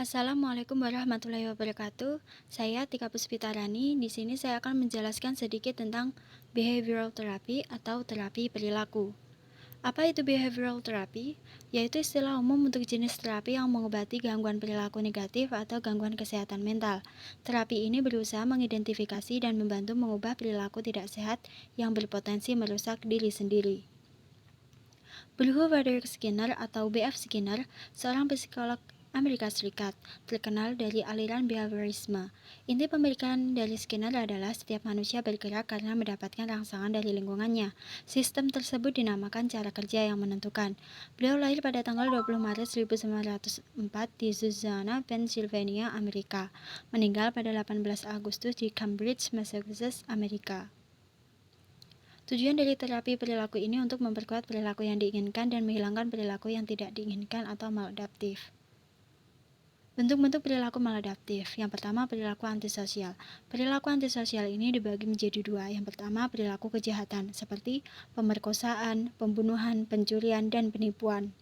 Assalamualaikum warahmatullahi wabarakatuh. Saya Tika Puspitarani. Di sini saya akan menjelaskan sedikit tentang behavioral therapy atau terapi perilaku. Apa itu behavioral therapy? Yaitu istilah umum untuk jenis terapi yang mengobati gangguan perilaku negatif atau gangguan kesehatan mental. Terapi ini berusaha mengidentifikasi dan membantu mengubah perilaku tidak sehat yang berpotensi merusak diri sendiri. Bruce Frederick Skinner atau B.F. Skinner, seorang psikolog Amerika Serikat, terkenal dari aliran behaviorisme. Inti pemikiran dari Skinner adalah setiap manusia bergerak karena mendapatkan rangsangan dari lingkungannya. Sistem tersebut dinamakan cara kerja yang menentukan. Beliau lahir pada tanggal 20 Maret 1904 di Susana, Pennsylvania, Amerika. Meninggal pada 18 Agustus di Cambridge, Massachusetts, Amerika. Tujuan dari terapi perilaku ini untuk memperkuat perilaku yang diinginkan dan menghilangkan perilaku yang tidak diinginkan atau maladaptif. Bentuk-bentuk perilaku maladaptif. Yang pertama, perilaku antisosial. Perilaku antisosial ini dibagi menjadi dua. Yang pertama, perilaku kejahatan, seperti pemerkosaan, pembunuhan, pencurian, dan penipuan.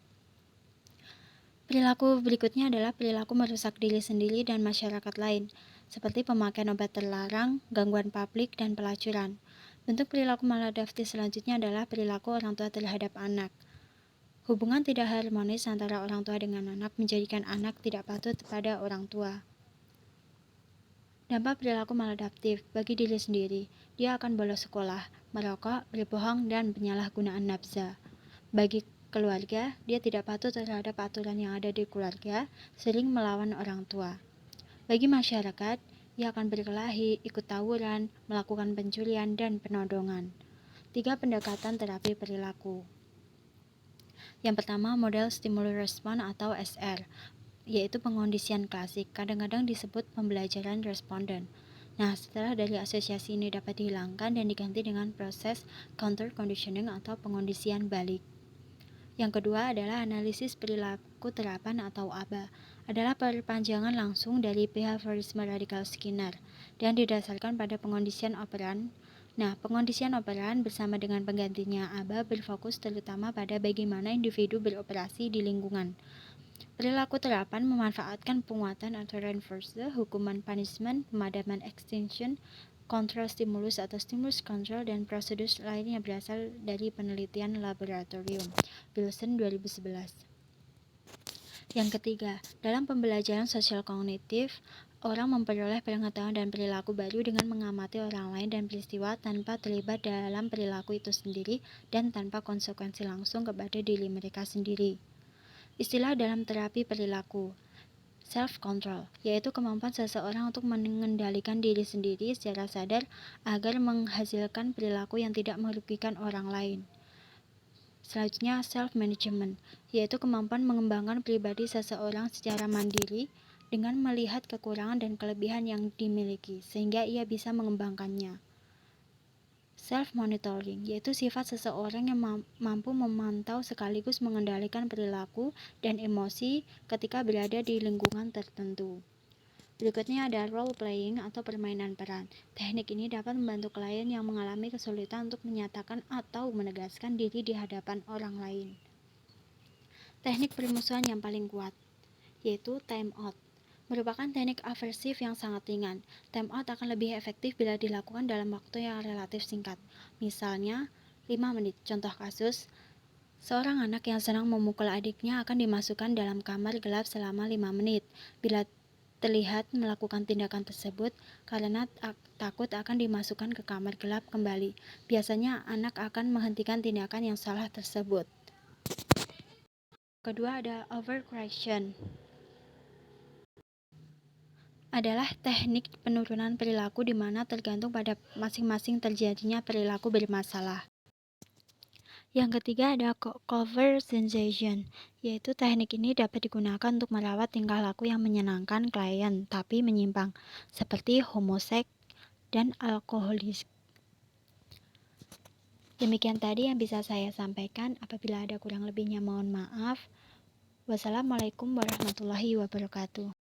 Perilaku berikutnya adalah perilaku merusak diri sendiri dan masyarakat lain, seperti pemakaian obat terlarang, gangguan publik, dan pelacuran. Bentuk perilaku maladaptif selanjutnya adalah perilaku orang tua terhadap anak. Hubungan tidak harmonis antara orang tua dengan anak menjadikan anak tidak patuh pada orang tua. Dampak perilaku maladaptif bagi diri sendiri, dia akan bolos sekolah, merokok, berbohong, dan penyalahgunaan nafsa. Bagi keluarga, dia tidak patuh terhadap aturan yang ada di keluarga, sering melawan orang tua. Bagi masyarakat, ia akan berkelahi, ikut tawuran, melakukan pencurian, dan penodongan. 3 pendekatan terapi perilaku. Yang pertama, model stimulus respon atau SR, yaitu pengondisian klasik, kadang-kadang disebut pembelajaran responden. Nah, setelah dari asosiasi ini dapat dihilangkan dan diganti dengan proses counter conditioning atau pengondisian balik. Yang kedua adalah analisis perilaku terapan atau ABA, adalah perpanjangan langsung dari behaviorisme radikal Skinner dan didasarkan pada pengondisian operan. Nah, pengondisian operan bersama dengan penggantinya ABA berfokus terutama pada bagaimana individu beroperasi di lingkungan. Perilaku terapan memanfaatkan penguatan atau reinforcer, hukuman punishment, pemadaman extinction, kontrol stimulus atau stimulus control, dan prosedur lain yang berasal dari penelitian laboratorium. Wilson 2011. Yang ketiga, dalam pembelajaran sosial kognitif, orang memperoleh pengetahuan dan perilaku baru dengan mengamati orang lain dan peristiwa tanpa terlibat dalam perilaku itu sendiri dan tanpa konsekuensi langsung kepada diri mereka sendiri. Istilah dalam terapi perilaku, self-control, yaitu kemampuan seseorang untuk mengendalikan diri sendiri secara sadar agar menghasilkan perilaku yang tidak merugikan orang lain. Selanjutnya, self-management, yaitu kemampuan mengembangkan pribadi seseorang secara mandiri dengan melihat kekurangan dan kelebihan yang dimiliki, sehingga ia bisa mengembangkannya. Self-monitoring, yaitu sifat seseorang yang mampu memantau sekaligus mengendalikan perilaku dan emosi ketika berada di lingkungan tertentu. Berikutnya ada role-playing atau permainan peran. Teknik ini dapat membantu klien yang mengalami kesulitan untuk menyatakan atau menegaskan diri di hadapan orang lain. Teknik permusuhan yang paling kuat, yaitu time out, merupakan teknik aversif yang sangat ringan. Time out akan lebih efektif bila dilakukan dalam waktu yang relatif singkat. Misalnya, 5 menit. Contoh kasus, seorang anak yang sedang memukul adiknya akan dimasukkan dalam kamar gelap selama 5 menit. Bila terlihat melakukan tindakan tersebut karena takut akan dimasukkan ke kamar gelap kembali. Biasanya anak akan menghentikan tindakan yang salah tersebut. Kedua ada overcorrection, adalah teknik penurunan perilaku di mana tergantung pada masing-masing terjadinya perilaku bermasalah. Yang ketiga ada cover sensation, yaitu teknik ini dapat digunakan untuk merawat tingkah laku yang menyenangkan klien tapi menyimpang, seperti homoseks dan alkoholis. Demikian tadi yang bisa saya sampaikan. Apabila ada kurang lebihnya mohon maaf. Wassalamualaikum warahmatullahi wabarakatuh.